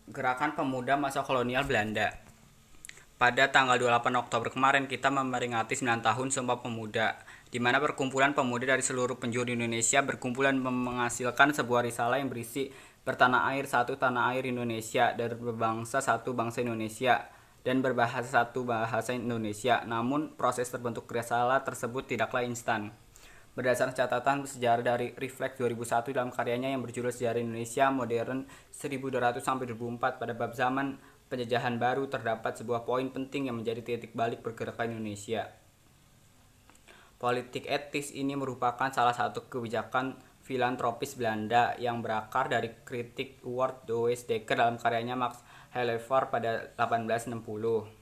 Gerakan Pemuda Masa Kolonial Belanda. Pada tanggal 28 Oktober kemarin kita memperingati 9 tahun Sumpah Pemuda, di mana perkumpulan pemuda dari seluruh penjuru Indonesia berkumpulan menghasilkan sebuah risalah yang berisi bertanah air satu tanah air Indonesia, dari berbangsa satu bangsa Indonesia, dan berbahasa satu bahasa Indonesia. Namun proses terbentuk risalah tersebut tidaklah instan. Berdasarkan catatan sejarah dari Refleks 2001 dalam karyanya yang berjudul Sejarah Indonesia Modern 1200-2004, pada bab zaman penjajahan baru terdapat sebuah poin penting yang menjadi titik balik pergerakan Indonesia. Politik etis ini merupakan salah satu kebijakan filantropis Belanda yang berakar dari kritik Ward Does Dekker dalam karyanya Max Havelaar pada 1860.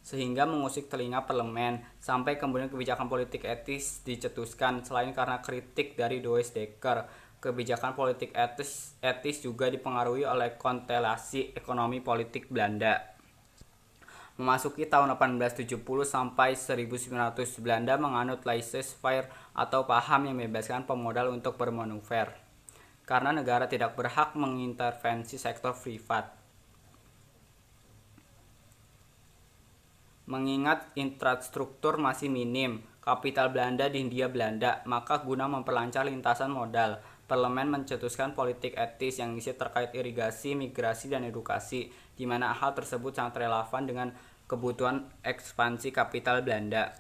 Sehingga mengusik telinga parlemen, sampai kemudian kebijakan politik etis dicetuskan. Selain karena kritik dari Does Dekker, kebijakan politik etis juga dipengaruhi oleh konstelasi ekonomi politik Belanda. Memasuki tahun 1870 sampai 1900, Belanda menganut laissez-faire atau paham yang membebaskan pemodal untuk bermanuver, karena negara tidak berhak mengintervensi sektor privat. Mengingat infrastruktur masih minim, kapital Belanda di Hindia Belanda, maka guna memperlancar lintasan modal, parlemen mencetuskan politik etis yang isi terkait irigasi, migrasi, dan edukasi, di mana hal tersebut sangat relevan dengan kebutuhan ekspansi kapital Belanda.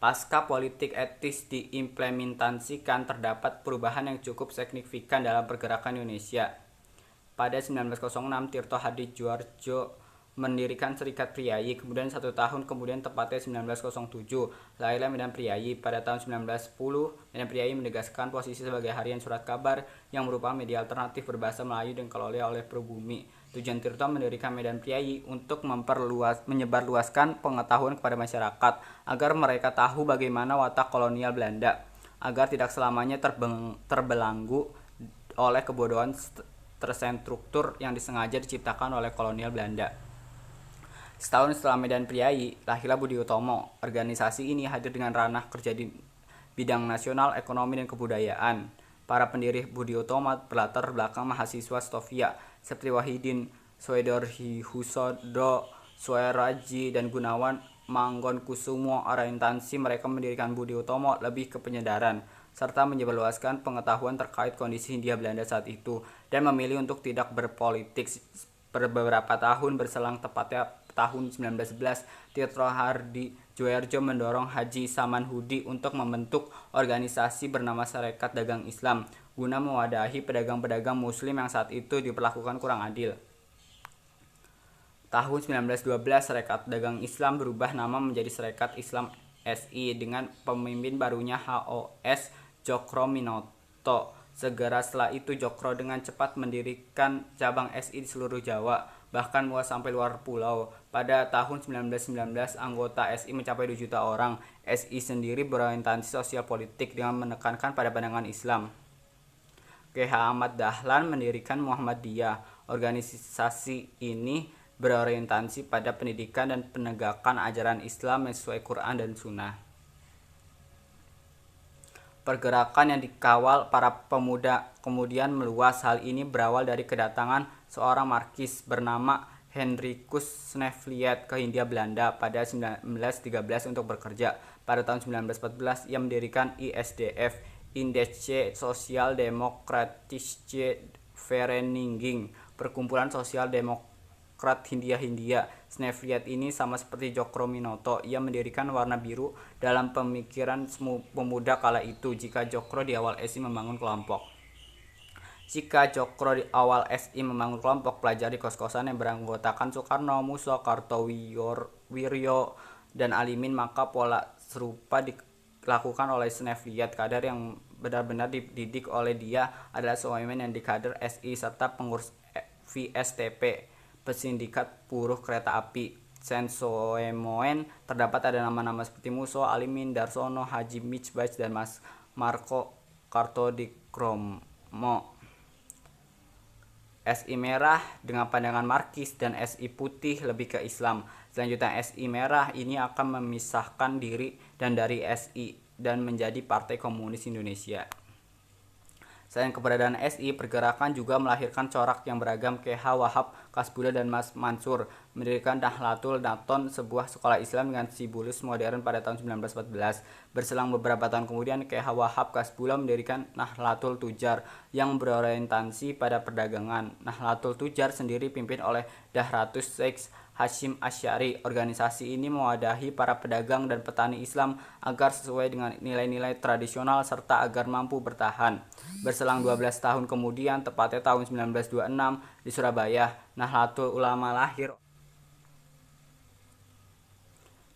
Pasca politik etis diimplementasikan, terdapat perubahan yang cukup signifikan dalam pergerakan Indonesia. Pada 1906, Tirto Hadijoedjo mendirikan Serikat Priayi. Kemudian 1 tahun kemudian, tepatnya 1907, lahirlah Medan Priayi. Pada tahun 1910, Medan Priayi menegaskan posisi sebagai harian surat kabar yang merupakan media alternatif berbahasa Melayu dan dikelola oleh Pribumi. Tujuan Tirto mendirikan Medan Priayi untuk menyebarluaskan pengetahuan kepada masyarakat agar mereka tahu bagaimana watak kolonial Belanda, agar tidak selamanya terbelenggu oleh kebodohan terstruktur yang disengaja diciptakan oleh kolonial Belanda. Setahun setelah Medan Priayi, lahirlah Budi Utomo. Organisasi ini hadir dengan ranah kerja di bidang nasional, ekonomi, dan kebudayaan. Para pendiri Budi Utomo berlatar belakang mahasiswa Stovia seperti Wahidin Soedardihusodo, Sueraji, dan Gunawan Manggonkusumo. Orientasi mereka mendirikan Budi Utomo lebih ke penyedaran, serta menyebarluaskan pengetahuan terkait kondisi Hindia Belanda saat itu, dan memilih untuk tidak berpolitik. Beberapa tahun berselang, tepatnya tahun 1911, Tirto Hadijoedjo mendorong Haji Samanhudi untuk membentuk organisasi bernama Serikat Dagang Islam guna mewadahi pedagang-pedagang muslim yang saat itu diperlakukan kurang adil. Tahun 1912, Serikat Dagang Islam berubah nama menjadi Serikat Islam SI dengan pemimpin barunya HOS Djokro-Minoto. Segera setelah itu, Djokro dengan cepat mendirikan cabang SI di seluruh Jawa, bahkan luas sampai luar pulau. Pada tahun 1919, anggota SI mencapai 2 juta orang. SI sendiri berorientasi sosial politik dengan menekankan pada pandangan Islam. K.H. Ahmad Dahlan mendirikan Muhammadiyah. Organisasi ini berorientasi pada pendidikan dan penegakan ajaran Islam yang sesuai Quran dan Sunnah. Pergerakan yang dikawal para pemuda kemudian meluas. Hal ini berawal dari kedatangan seorang markis bernama Hendrikus Snevliet ke Hindia Belanda pada 1913 untuk bekerja. Pada tahun 1914, ia mendirikan ISDF, Indische Sociaal-Democratische Vereniging, Perkumpulan Sosial Demokrat Hindia-Hindia. Snevliet ini sama seperti Djokro-Minoto, ia mendirikan warna biru dalam pemikiran pemuda kala itu. Jika Djokro di awal SI membangun kelompok pelajar di kos-kosan yang beranggotakan Soekarno, Musso, Kartowiryo, dan Alimin, maka pola serupa dilakukan oleh Snevliet. Kader yang benar-benar dididik oleh dia adalah Soemen yang dikader SI serta pengurus VSTP, Pesindikat Buruh Kereta Api. Sensoemoen terdapat ada nama-nama seperti Musso, Alimin, Darsono, Haji Mijbach, dan Mas Marco Kartodikromo. SI Merah dengan pandangan markis dan SI Putih lebih ke Islam. Selanjutnya SI Merah ini akan memisahkan diri dan dari SI dan menjadi Partai Komunis Indonesia. Selain keberadaan SI, pergerakan juga melahirkan corak yang beragam K.H. Wahab, Kasbula, dan Mas Mansur, mendirikan Nahdlatul Naton, sebuah sekolah Islam dengan sibulus modern pada tahun 1914. Berselang beberapa tahun kemudian, K.H. Wahab Kasbula mendirikan Nahdlatul Tujar yang berorientasi pada perdagangan. Nahdlatul Tujar sendiri dipimpin oleh Dahratus Syekh Hashim Asy'ari. Organisasi ini mewadahi para pedagang dan petani Islam agar sesuai dengan nilai-nilai tradisional serta agar mampu bertahan. Berselang 12 tahun kemudian, tepatnya tahun 1926 di Surabaya, Nahdlatul Ulama lahir.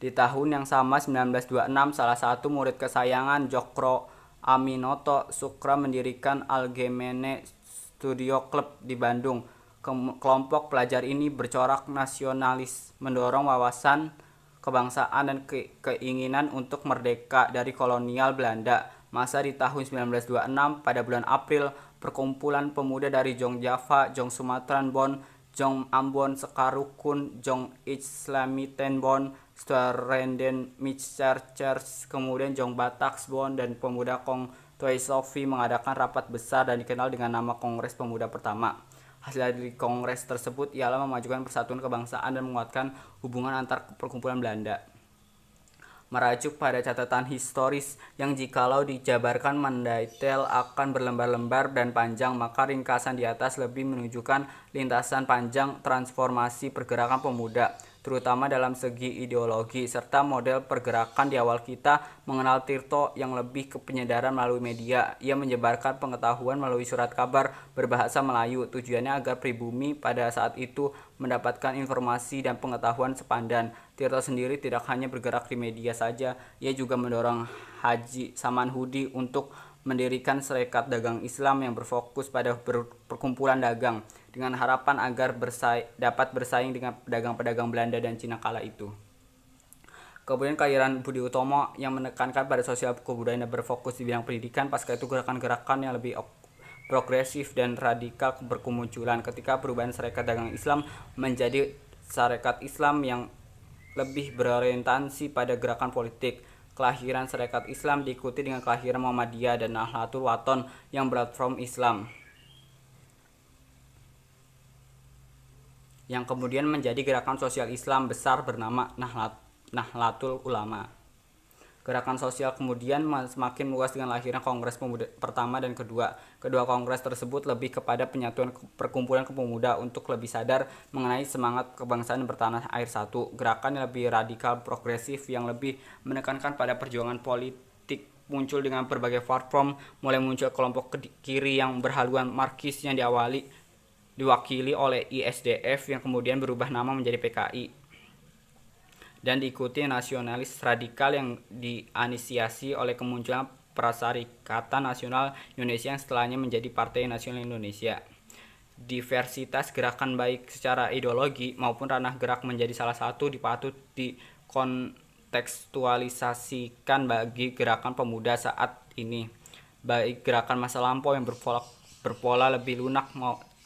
Di tahun yang sama 1926, salah satu murid kesayangan Djokro Aminoto Sukra mendirikan Algemene Studio Club di Bandung. Kelompok pelajar ini bercorak nasionalis, mendorong wawasan kebangsaan dan keinginan untuk merdeka dari kolonial Belanda. Masa di tahun 1926, pada bulan April, perkumpulan pemuda dari Jong Java, Jong Sumatran Bon, Jong Ambon Sekarukun, Jong Islamiten Bon, Stwarenden Michcherchers, kemudian Jong Bataks Bon, dan pemuda Kong Toei Sofi mengadakan rapat besar dan dikenal dengan nama Kongres Pemuda Pertama. Hasil dari kongres tersebut ialah memajukan persatuan kebangsaan dan menguatkan hubungan antar perkumpulan Belanda. Merujuk pada catatan historis yang jikalau dijabarkan mendetail akan berlembar-lembar dan panjang, maka ringkasan di atas lebih menunjukkan lintasan panjang transformasi pergerakan pemuda, terutama dalam segi ideologi, serta model pergerakan. Di awal kita mengenal Tirto yang lebih ke penyedaran melalui media. Ia menyebarkan pengetahuan melalui surat kabar berbahasa Melayu. Tujuannya agar pribumi pada saat itu mendapatkan informasi dan pengetahuan sepandan. Tirto sendiri tidak hanya bergerak di media saja, ia juga mendorong Haji Samanhudi untuk mendirikan Serikat Dagang Islam yang berfokus pada perkumpulan dagang, dengan harapan agar dapat bersaing dengan pedagang-pedagang Belanda dan Cina kala itu. Kemudian kehadiran Budi Utomo yang menekankan pada sosial kebudayaan dan berfokus di bidang pendidikan. Pasca itu gerakan-gerakan yang lebih progresif dan radikal berkemunculan ketika perubahan Serikat Dagang Islam menjadi Sarekat Islam yang lebih berorientasi pada gerakan politik. Kelahiran Sarekat Islam diikuti dengan kelahiran Muhammadiyah dan Nahdlatul Wathon yang platform Islam, yang kemudian menjadi gerakan sosial Islam besar bernama Nahdlatul Ulama. Gerakan sosial kemudian semakin luas dengan lahirnya Kongres Pemuda pertama dan kedua. Kedua kongres tersebut lebih kepada penyatuan perkumpulan pemuda untuk lebih sadar mengenai semangat kebangsaan bertanah air satu. Gerakan yang lebih radikal progresif yang lebih menekankan pada perjuangan politik muncul dengan berbagai platform. Mulai muncul kelompok kiri yang berhaluan Marxis yang diwakili oleh ISDF yang kemudian berubah nama menjadi PKI, dan diikuti nasionalis radikal yang diinisiasi oleh kemunculan Perserikatan Nasional Indonesia yang setelahnya menjadi Partai Nasional Indonesia. Diversitas gerakan baik secara ideologi maupun ranah gerak menjadi salah satu patut dikontekstualisasikan bagi gerakan pemuda saat ini, baik gerakan masa lampau yang berpola lebih lunak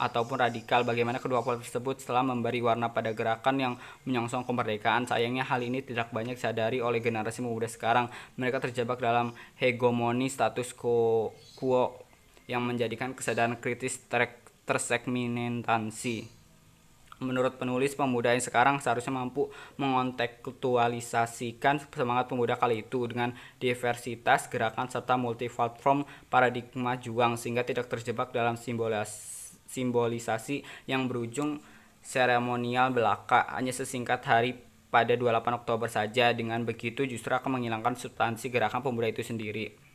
ataupun radikal. Bagaimana kedua pola tersebut setelah memberi warna pada gerakan yang menyongsong kemerdekaan. Sayangnya hal ini tidak banyak disadari oleh generasi muda sekarang. Mereka terjebak dalam hegemoni status quo yang menjadikan kesadaran kritis tersegmentasi. Menurut penulis, pemuda yang sekarang seharusnya mampu mengontekstualisasikan semangat pemuda kali itu dengan diversitas gerakan serta multi-platform paradigma juang, sehingga tidak terjebak dalam simbolisasi yang berujung seremonial belaka, hanya sesingkat hari pada 28 Oktober saja. Dengan begitu justru akan menghilangkan substansi gerakan pemuda itu sendiri.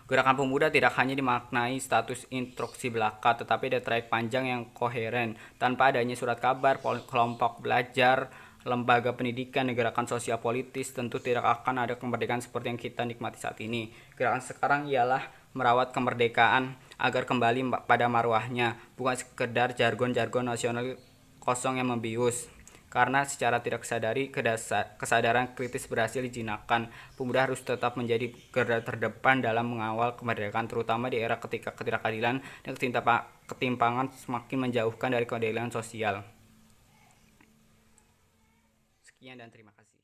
Gerakan pemuda tidak hanya dimaknai status instruksi belaka, tetapi ada trayek panjang yang koheren. Tanpa adanya surat kabar, kelompok belajar, lembaga pendidikan, dan gerakan sosial politis, tentu tidak akan ada kemerdekaan seperti yang kita nikmati saat ini. Gerakan sekarang ialah merawat kemerdekaan agar kembali pada marwahnya, bukan sekedar jargon-jargon nasional kosong yang membius. Karena secara tidak sadari kesadaran kritis berhasil dijinakkan, pemuda harus tetap menjadi garda terdepan dalam mengawal kemerdekaan, terutama di era ketika ketidakadilan dan ketimpangan semakin menjauhkan dari keadilan sosial. Sekian dan terima kasih.